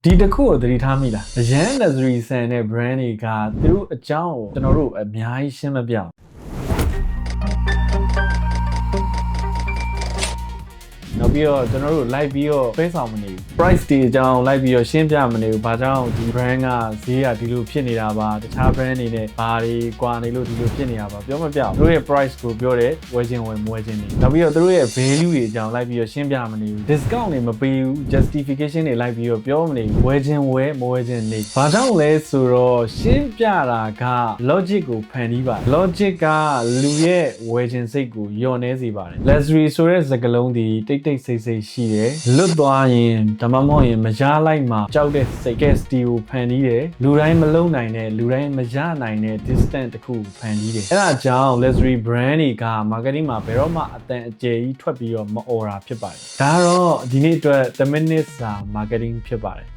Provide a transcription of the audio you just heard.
ဒီတစ်ခုကိုသတိထားမိလားအရန် luxury ဆန်တဲ့ brand တွေကသူတို့အကြောင်းကိုကျွန်တော်တို့အများကြီးရှင်းမပြဘူးနောက်ပြီးတော့ကျွန်တော်တို့ like ပြီးတော့ပေးဆောင်မနေဘူး price တွေအကြောင်း like ပြီးတော့ရှင်းပြမနေဘူးဘာကြောင့်ဒီ brand ကဈေးကဒီလိုဖြစ်နေတာပါတခြား brand တွေနဲ့ဘာတွေကွာနေလို့ဒီလိုဖြစ်နေတာပါပြောမပြဘူးသူတို့ရဲ့ price ကိုပြောတယ်ဝယ်ခြင်းဝယ်မဝယ်ခြင်းတွေနောက်ပြီးတော့သူတို့ရဲ့ value တွေအကြောင်း like ပြီးတော့ရှင်းပြမနေဘူး discount တွေမပေးဘူး justification တွေ like ပြီးတော့ပြောမနေဘူးဝယ်ခြင်းဝယ်မဝယ်ခြင်းနေဘာကြောင့်လဲဆိုတော့ရှင်းပြတာက logic ကိုဖန်တီးပါ logic ကလူရဲ့ဝယ်ခြင်းစိတ်ကိုညှော်နှဲစေပါတယ် luxury ဆိုတဲ့စကားလုံးဒီတိတ်စိတ်ရှိတယ်လွတ်သွားရင်ဒါမှမဟုတ်ရင်မရလိုက်မှာကြောက်တဲ့စိတ် guest ကိုဖန်တီးတယ်လူတိုင်းမလုံနိုင်တဲ့လူတိုင်းမရနိုင်တဲ့ distance တစ်ခုဖန်တီးတယ်အဲ့ဒါကြောင့် luxury brand တွေက marketing မှာဘယ်တော့မှအတန်အကျယ်ကြီးထွက်ပြီးတော့မအော်တာဖြစ်ပါတယ်ဒါကတော့ဒီနေ့အတွက်10 minutes စာ marketing ဖြစ်ပါတယ်